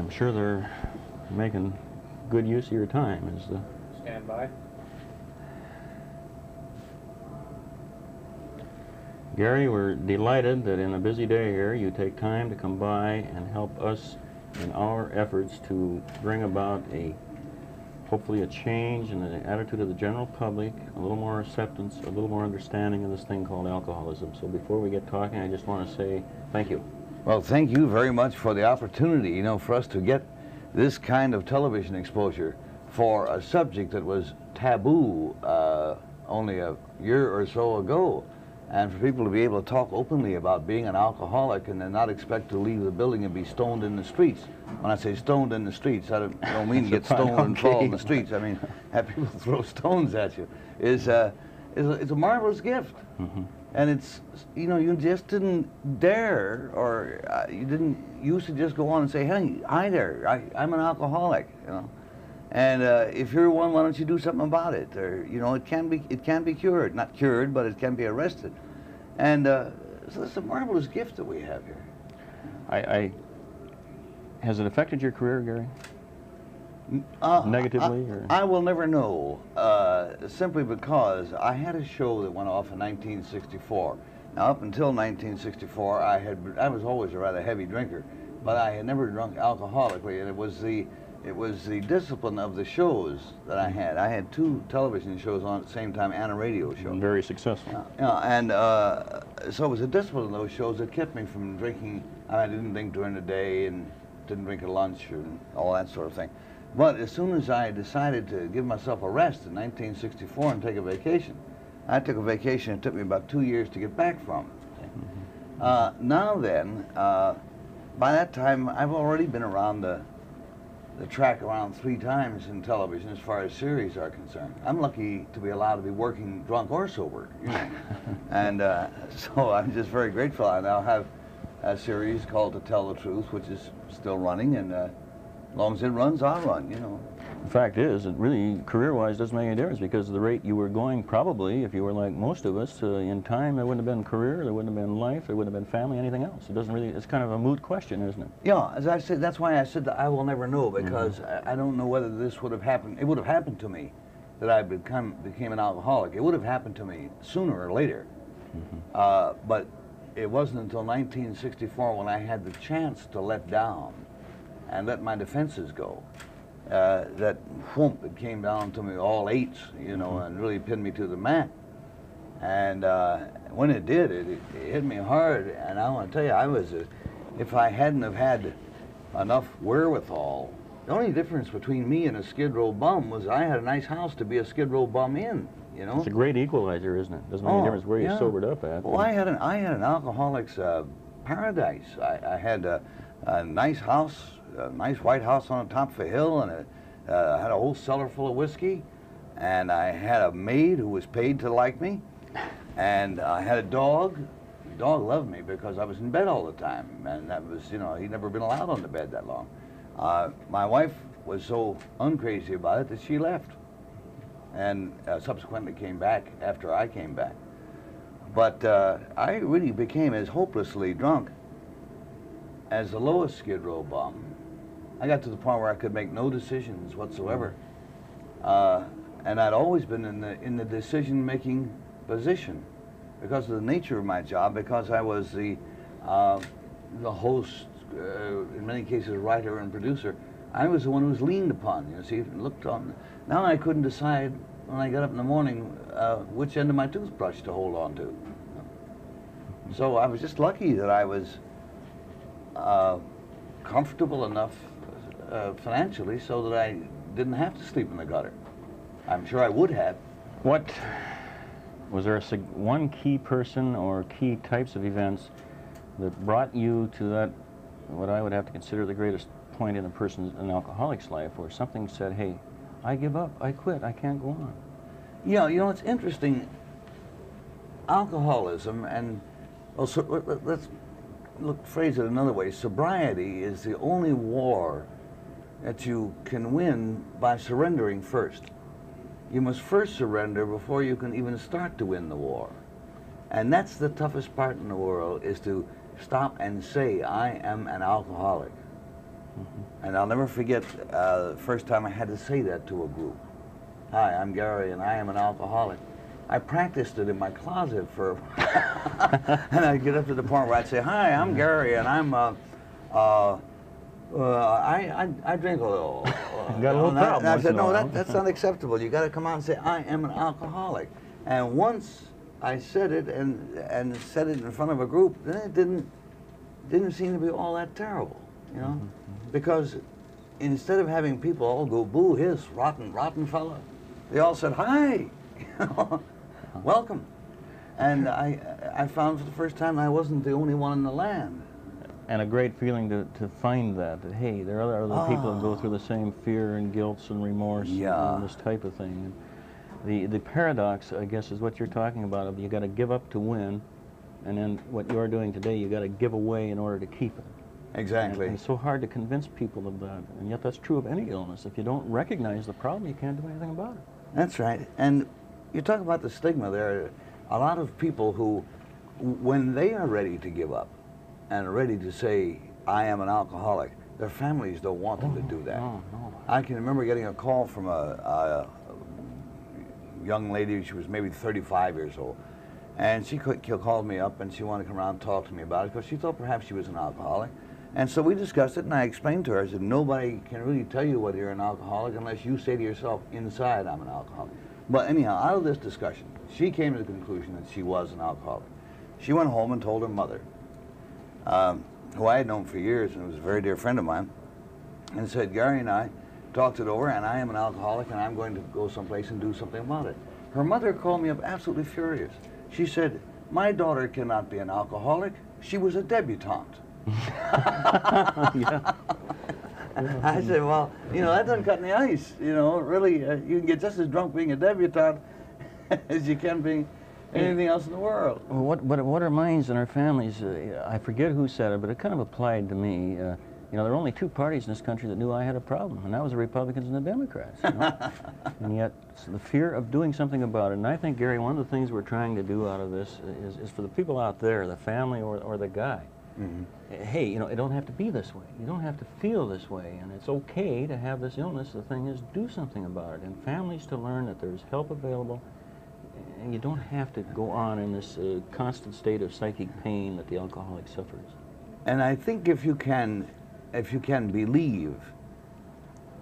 I'm sure they're making good use of your time. Stand by. Gary, we're delighted that in a busy day here you take time to come by and help us in our efforts to bring about hopefully a change in the attitude of the general public, a little more acceptance, a little more understanding of this thing called alcoholism. So before we get talking, I just want to say thank you. Well, thank you very much for the opportunity, you know, for us to get this kind of television exposure for a subject that was taboo only a year or so ago. And for people to be able to talk openly about being an alcoholic and then not expect to leave the building and be stoned in the streets. When I say stoned in the streets, I don't mean to get stoned and fall in the streets. I mean, have people throw stones at you. It's a marvelous gift. Mm-hmm. And it's, you know, you just didn't dare, or you didn't used to just go on and say, hey, hi there, I'm an alcoholic, you know. And if you're one, why don't you do something about it? Or, you know, it can be cured. Not cured, but it can be arrested. And so it's a marvelous gift that we have here. Has it affected your career, Gary? Negatively? Or? I will never know, simply because I had a show that went off in 1964. Now, up until 1964, I was always a rather heavy drinker, but I had never drunk alcoholically, and it was the discipline of the shows that I had. I had 2 television shows on at the same time and a radio show. Very successful. And so it was a discipline of those shows that kept me from drinking. I didn't drink during the day and didn't drink at lunch and all that sort of thing. But as soon as I decided to give myself a rest in 1964 and take a vacation, I took a vacation. It took me about 2 years to get back from. Now then, by that time, I've already been around the track around 3 times in television as far as series are concerned. I'm lucky to be allowed to be working drunk or sober, you know. And so I'm just very grateful. I now have a series called To Tell the Truth, which is still running, and as long as it runs, I'll run, you know. The fact is, it really, career-wise, doesn't make any difference, because of the rate you were going, probably, if you were like most of us, in time, there wouldn't have been career, there wouldn't have been life, there wouldn't have been family, anything else. It doesn't really, it's kind of a moot question, isn't it? Yeah, as I said, that's why I said that I will never know, because I don't know whether this would have happened. It would have happened to me that I became an alcoholic. It would have happened to me sooner or later. But it wasn't until 1964 when I had the chance to let down and let my defenses go. That whoomp, it came down to me all 8s, you know, and really pinned me to the mat. And when it did, it hit me hard. And I want to tell you, if I hadn't have had enough wherewithal, the only difference between me and a Skid Row bum was I had a nice house to be a Skid Row bum in, you know. It's a great equalizer, isn't it? Doesn't make any difference where you sobered up at. Well, I had an alcoholic's paradise. I had a nice house, a nice white house on the top of a hill, and I had a whole cellar full of whiskey, and I had a maid who was paid to like me, and I had a dog. The dog loved me because I was in bed all the time, and that was, you know, he'd never been allowed on the bed that long. My wife was so uncrazy about it that she left, and subsequently came back after I came back. But I really became as hopelessly drunk as the lowest Skid Row bum. I got to the point where I could make no decisions whatsoever, and I'd always been in the decision-making position because of the nature of my job. Because I was the host, in many cases writer and producer. I was the one who was leaned upon. You see, looked on. Now I couldn't decide when I got up in the morning which end of my toothbrush to hold on to. So I was just lucky that I was comfortable enough financially so that I didn't have to sleep in the gutter. I'm sure I would have. What was there one key person or key types of events that brought you to that, what I would have to consider the greatest point in an alcoholic's life, where something said, hey, I give up, I quit, I can't go on? Yeah, you know, it's interesting. Alcoholism and, well, so let's phrase it another way. Sobriety is the only war that you can win by surrendering first. You must first surrender before you can even start to win the war. And that's the toughest part in the world, is to stop and say, I am an alcoholic. And I'll never forget the first time I had to say that to a group. Hi, I'm Garry, and I am an alcoholic. I practiced it in my closet for, and I'd get up to the point where I'd say, hi, I'm Garry, and I'm, I drink a little. Got a little problem. And I said, no, that's unacceptable. You got to come out and say, I am an alcoholic. And once I said it and said it in front of a group, then it didn't seem to be all that terrible, you know, because instead of having people all go boo hiss, rotten fella, they all said, hi, welcome. And I found for the first time I wasn't the only one in the land. And a great feeling to find that hey, there are other people that go through the same fear and guilt and remorse and this type of thing. And the paradox, I guess, is what you're talking about. You got to give up to win, and then what you're doing today, you got to give away in order to keep it. Exactly. And it's so hard to convince people of that, and yet that's true of any illness. If you don't recognize the problem, you can't do anything about it. That's right. And you talk about the stigma there. A lot of people who, when they are ready to give up and ready to say, I am an alcoholic, their families don't want them to do that. No. I can remember getting a call from a young lady. She was maybe 35 years old. And she called me up and she wanted to come around and talk to me about it because she thought perhaps she was an alcoholic. And so we discussed it, and I explained to her, I said, nobody can really tell you whether you're an alcoholic unless you say to yourself, inside, I'm an alcoholic. But anyhow, out of this discussion, she came to the conclusion that she was an alcoholic. She went home and told her mother, who I had known for years and was a very dear friend of mine, and said, Garry and I talked it over, and I am an alcoholic, and I'm going to go someplace and do something about it. Her mother called me up absolutely furious. She said, my daughter cannot be an alcoholic. She was a debutante. Yeah. I said, well, you know, that doesn't cut any ice. You know, really, you can get just as drunk being a debutante as you can being anything else in the world. Well, what our minds and our families, I forget who said it, but it kind of applied to me. You know, there were only two parties in this country that knew I had a problem, and that was the Republicans and the Democrats. You know? And yet, the fear of doing something about it. And I think, Garry, one of the things we're trying to do out of this is for the people out there, the family or the guy, hey, you know, it don't have to be this way. You don't have to feel this way, and it's okay to have this illness. The thing is, do something about it. And families to learn that there's help available, and you don't have to go on in this constant state of psychic pain that the alcoholic suffers. And I think if you can believe,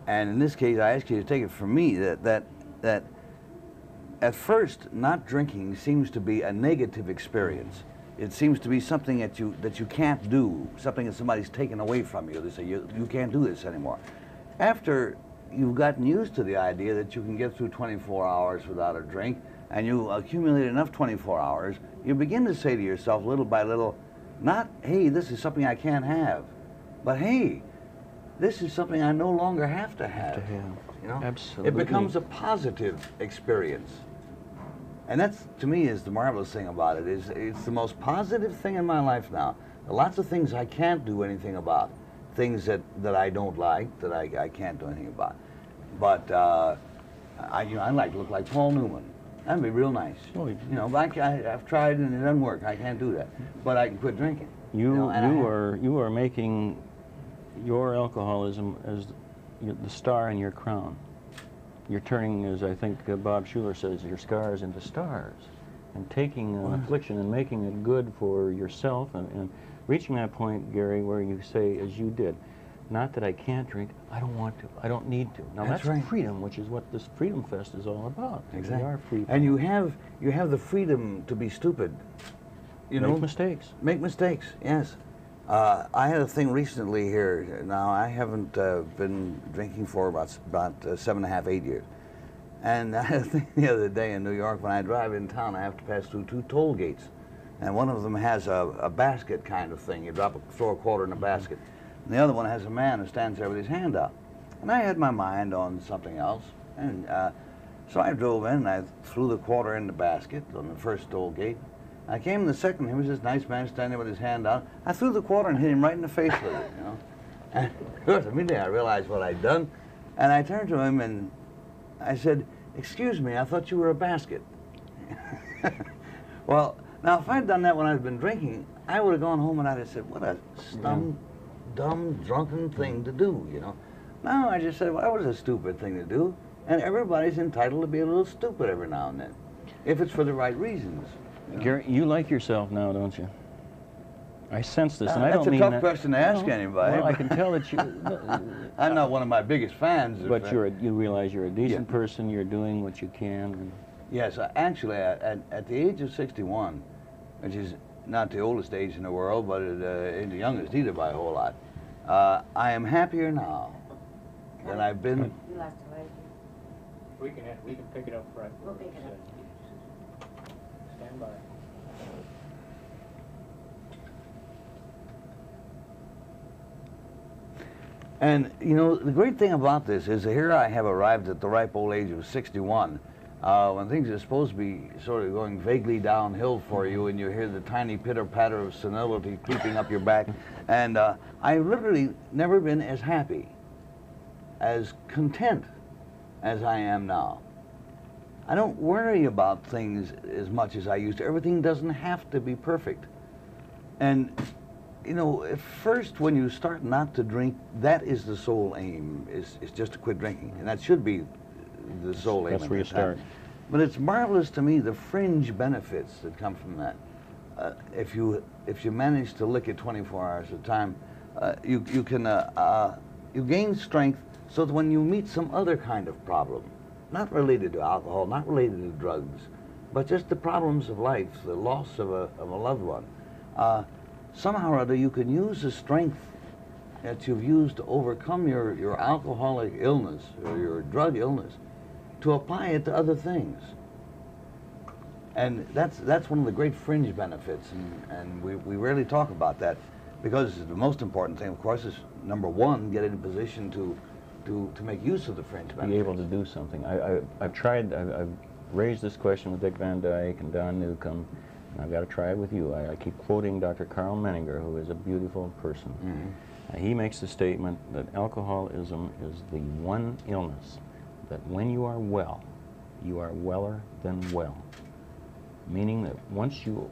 and in this case, I ask you to take it from me, that at first, not drinking seems to be a negative experience. It seems to be something that you can't do, something that somebody's taken away from you. They say, you can't do this anymore. After you've gotten used to the idea that you can get through 24 hours without a drink, and you accumulate enough 24 hours, you begin to say to yourself, little by little, not, hey, this is something I can't have, but hey, this is something I no longer have to have. You know? Absolutely. It becomes a positive experience. And that's, to me, is the marvelous thing about it. It's the most positive thing in my life now. There are lots of things I can't do anything about, things that I don't like, that I can't do anything about. But I like to look like Paul Newman. That'd be real nice. Oh, you know, but I've tried and it doesn't work. I can't do that. But I can quit drinking. You are making your alcoholism as the star in your crown. You're turning, as I think Bob Schuller says, your scars into stars, and taking an affliction and making it good for yourself, and reaching that point, Garry, where you say, as you did, not that I can't drink, I don't want to, I don't need to. Now that's right. Freedom, which is what this Freedom Fest is all about. Exactly. We are free. And you have the freedom to be stupid. You know, make mistakes. Make mistakes, yes. I had a thing recently here. Now, I haven't been drinking for about 7.5, 8 years. And I had a thing the other day in New York. When I drive in town, I have to pass through 2 toll gates. And one of them has a basket kind of thing. You throw a quarter in a basket. And the other one has a man who stands there with his hand out. And I had my mind on something else. And so I drove in, and I threw the quarter in the basket on the first toll gate. I came in the second, he was this nice man standing with his hand out. I threw the quarter and hit him right in the face with it, you know. And of course, immediately I realized what I'd done. And I turned to him and I said, excuse me, I thought you were a basket. Well, now if I'd done that when I'd been drinking, I would have gone home and I'd have said, what a dumb, drunken thing to do, you know. Now I just said, well, that was a stupid thing to do, and everybody's entitled to be a little stupid every now and then, if it's for the right reasons. You know? Garry, you like yourself now, don't you? I sense this, and I don't mean that's a that. tough question to ask anybody. Well, I can tell that you. I'm not one of my biggest fans. But you realize you're a decent person. You're doing what you can. And yes, actually, at the age of 61, which is not the oldest age in the world, but ain't the youngest either by a whole lot, I am happier now than I've been. You lost a leg. We can pick it up right. We'll pick it up. Stand by. And, you know, the great thing about this is here I have arrived at the ripe old age of 61, when things are supposed to be sort of going vaguely downhill for you, and you hear the tiny pitter-patter of senility creeping up your back. And I've literally never been as happy, as content as I am now. I don't worry about things as much as I used to. Everything doesn't have to be perfect. And you know, at first when you start not to drink, that is the sole aim, is just to quit drinking. And that should be the sole aim. that's where you start. But it's marvelous to me, the fringe benefits that come from that. If you manage to lick it 24 hours at a time, you gain strength so that when you meet some other kind of problem, not related to alcohol, not related to drugs, but just the problems of life, the loss of a loved one, somehow or other you can use the strength that you've used to overcome your alcoholic illness or your drug illness to apply it to other things. And that's one of the great fringe benefits, and we rarely talk about that, because the most important thing, of course, is number one, get in a position to make use of the fringe benefits. Be able to do something. I've raised this question with Dick Van Dyke and Don Newcomb. I've got to try it with you. I keep quoting Dr. Karl Menninger, who is a beautiful person. Mm-hmm. He makes the statement that alcoholism is the one illness that when you are well, you are weller than well. Meaning that once you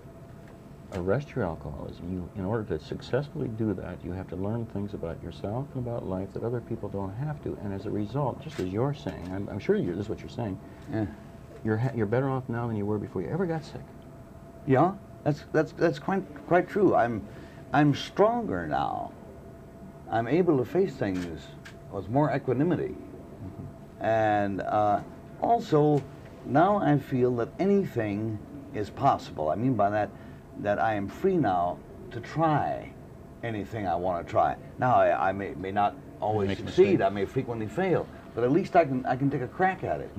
arrest your alcoholism, in order to successfully do that, you have to learn things about yourself and about life that other people don't have to. And as a result, just as you're saying, I'm sure this is what you're saying, you're better off now than you were before you ever got sick. Yeah, that's quite true. I'm stronger now. I'm able to face things with more equanimity, and also now I feel that anything is possible. I mean by that I am free now to try anything I want to try. Now I may not always succeed. I may frequently fail, but at least I can take a crack at it.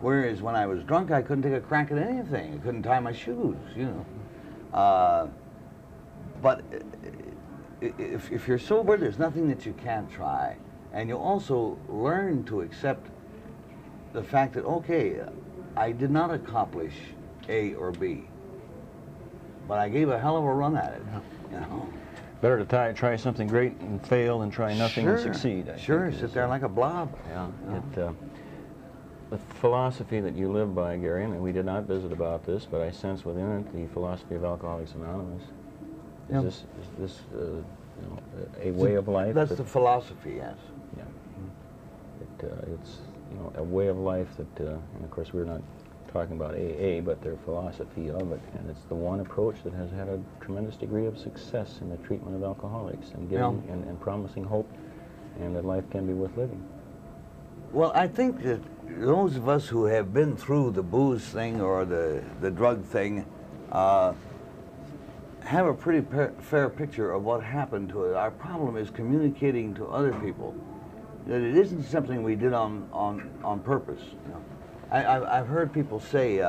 Whereas when I was drunk, I couldn't take a crack at anything. I couldn't tie my shoes, you know. But if you're sober, there's nothing that you can't try. And you also learn to accept the fact that, okay, I did not accomplish A or B, but I gave a hell of a run at it, you know. Better to try something great and fail and try nothing and succeed. I think Sit there like a blob. Yeah. The philosophy that you live by, Garry, and we did not visit about this, but I sense within it the philosophy of Alcoholics Anonymous. Is this you know, a way of life? That's the philosophy, yes. Yeah. It's you know, a way of life that, and of course we're not talking about AA, but their philosophy of it, and it's the one approach that has had a tremendous degree of success in the treatment of alcoholics and giving and promising hope, and that life can be worth living. Well, I think that those of us who have been through the booze thing or the drug thing have a pretty fair picture of what happened to it. Our problem is communicating to other people that it isn't something we did on purpose. You know? I've heard people say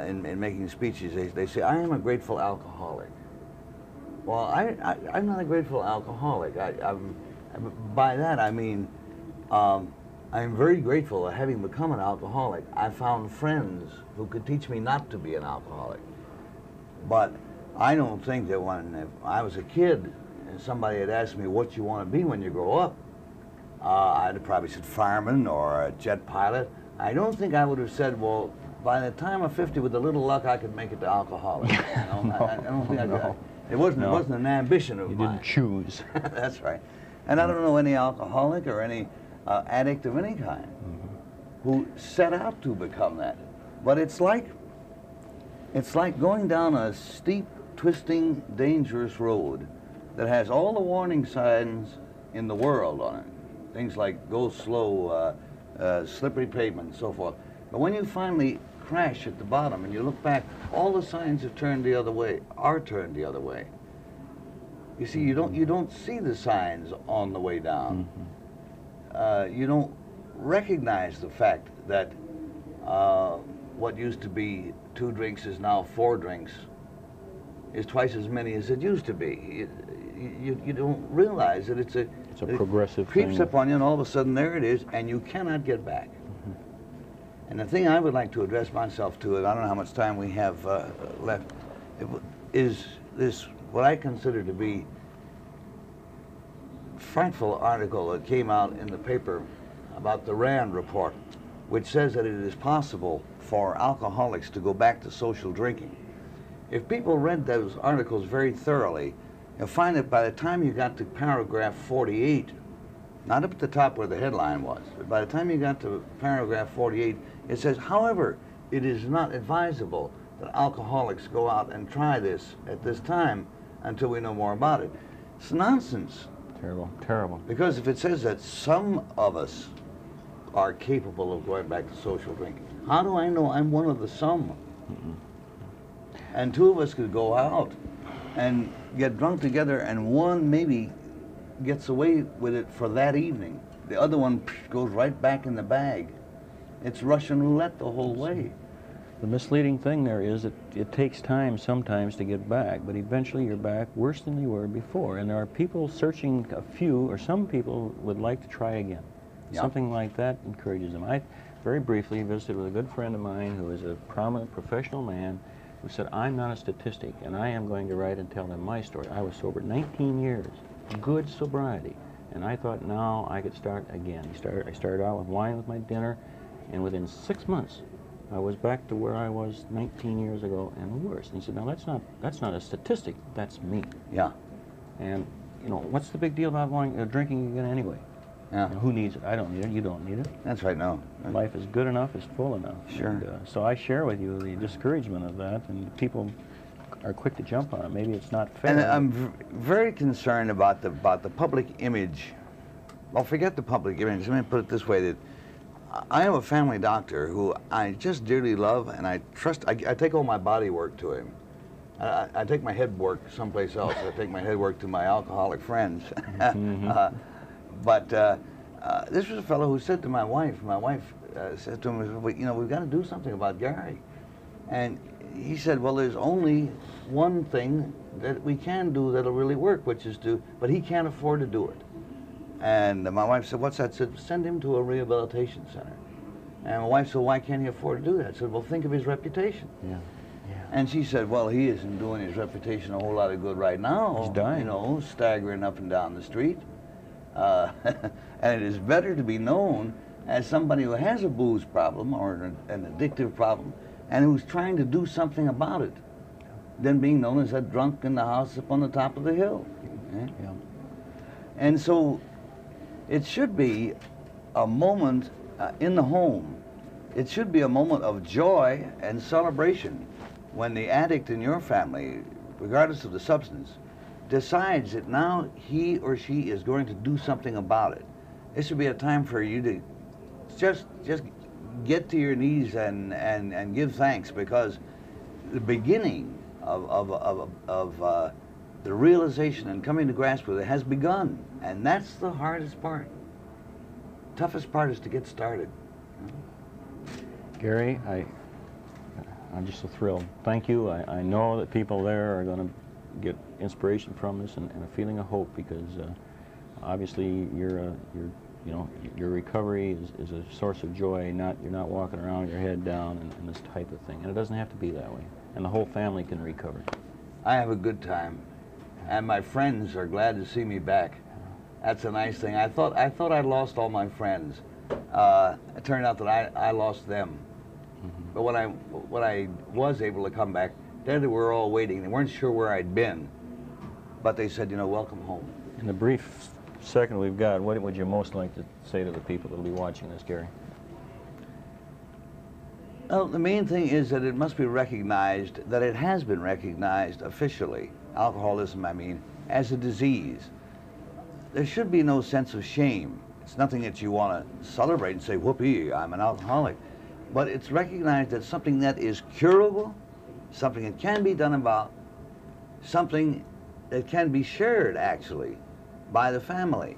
in making speeches, they say, I am a grateful alcoholic. Well, I'm not a grateful alcoholic. By that I mean, I'm very grateful that having become an alcoholic, I found friends who could teach me not to be an alcoholic. But I don't think that when I was a kid and somebody had asked me what you want to be when you grow up, I'd have probably said fireman or a jet pilot. I don't think I would have said, well, by the time I'm 50, with a little luck, I could make it to alcoholic. You know? I don't think I could. It wasn't, No. it wasn't an ambition of You mine. didn't choose. That's right. And I don't know any alcoholic or any addict of any kind who set out to become that. But it's like going down a steep, twisting, dangerous road that has all the warning signs in the world on it. Things like go slow, slippery pavement, and so forth. But when you finally crash at the bottom and you look back, all the signs have turned the other way, are turned the other way. You see, you don't see the signs on the way down. You don't recognize the fact that what used to be 2 drinks is now 4 drinks, is twice as many as it used to be. You don't realize that it's a progressive it creeps thing. up on you, and all of a sudden there it is, and you cannot get back. And the thing I would like to address myself to, and I don't know how much time we have left, is this, what I consider to be frightful article that came out in the paper about the Rand report, which says that it is possible for alcoholics to go back to social drinking. If people read those articles very thoroughly, you'll find that by the time you got to paragraph 48, not up at the top where the headline was, but by the time you got to paragraph 48, it says, however, it is not advisable that alcoholics go out and try this at this time until we know more about it. It's nonsense. Terrible, terrible. Because if it says that some of us are capable of going back to social drinking, how do I know I'm one of the some? And 2 of us could go out and get drunk together, and one maybe gets away with it for that evening. The other one goes right back in the bag. It's Russian roulette the whole way. The misleading thing there is that it takes time sometimes to get back, but eventually you're back worse than you were before. And there are people searching, a few, or some people would like to try again. Yeah. Something like that encourages them. I very briefly visited with a good friend of mine who is a prominent professional man who said, I'm not a statistic, and I am going to write and tell them my story. I was sober 19 years, good sobriety, and I thought now I could start again. I started out with wine with my dinner, and within 6 months, I was back to where I was 19 years ago and worse. And he said, no, that's not a statistic, that's me. Yeah. And, you know, what's the big deal about drinking again anyway? Yeah. You know, who needs it? I don't need it, you don't need it. That's right, no. Life is good enough, is full enough. Sure. And, so I share with you the discouragement of that, and people are quick to jump on it. Maybe it's not fair. And I'm very concerned about the public image. Well, forget the public image. Let me put it this way, that I have a family doctor who I just dearly love, and I trust. I take all my body work to him. I take my head work someplace else. I take my head work to my alcoholic friends. But this was a fellow who said to my wife said to him, you know, we've got to do something about Garry. And he said, well, there's only one thing that we can do that'll really work, which is but he can't afford to do it. And my wife said, what's that? I said, send him to a rehabilitation center. And my wife said, why can't he afford to do that? I said, well, think of his reputation. Yeah. Yeah. And she said, well, he isn't doing his reputation a whole lot of good right now. He's dying. You know, staggering up and down the street. And it is better to be known as somebody who has a booze problem or an addictive problem and who's trying to do something about it than being known as that drunk in the house up on the top of the hill. Okay? Yeah. And so it should be a moment in the home. It should be a moment of joy and celebration when the addict in your family, regardless of the substance, decides that now he or she is going to do something about it. This would be a time for you to just get to your knees and give thanks, because the beginning of the realization and coming to grasp with it has begun, and that's the hardest part. Toughest part is to get started. Garry, I'm just so thrilled. Thank you. I know that people there are going to get inspiration from this and a feeling of hope, because obviously your recovery is a source of joy. You're not walking around with your head down and this type of thing. And it doesn't have to be that way. And the whole family can recover. I have a good time, and my friends are glad to see me back. That's a nice thing. I thought I'd lost all my friends. It turned out that I lost them. But when I was able to come back, there they were all waiting. They weren't sure where I'd been. but they said, you know, welcome home. In the brief second we've got, what would you most like to say to the people that will be watching this, Garry? Well, the main thing is that it must be recognized, that it has been recognized officially, alcoholism, I mean, as a disease. There should be no sense of shame. It's nothing that you want to celebrate and say, whoopee, I'm an alcoholic. But it's recognized as something that is curable, something that can be done about, something that can be shared, actually, by the family,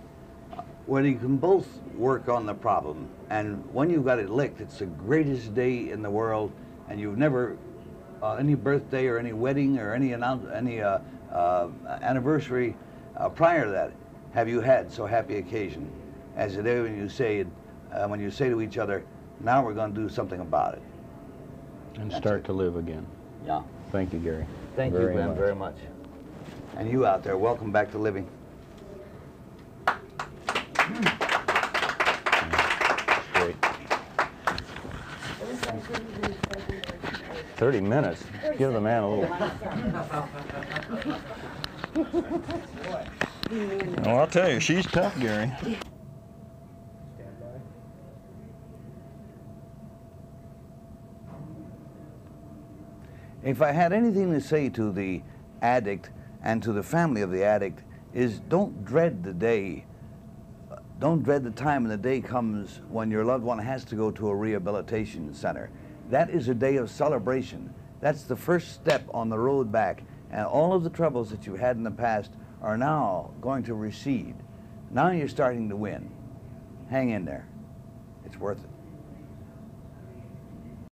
where you can both work on the problem. And when you've got it licked, it's the greatest day in the world, and you've never, any birthday or any wedding or any anniversary prior to that, have you had so happy occasion as the day when you say to each other, now we're going to do something about it. And That's start it. to live again. Yeah. Thank you, Garry. Thank you, Ben, very much. And you out there, welcome back to living. Great. 30 minutes. Give the man a little. Well, I'll tell you, she's tough, Garry. Stand by. If I had anything to say to the addict and to the family of the addict, is don't dread the day. Don't dread the time when the day comes when your loved one has to go to a rehabilitation center. That is a day of celebration. That's the first step on the road back. And all of the troubles that you had in the past are now going to recede. Now you're starting to win. Hang in there. It's worth it.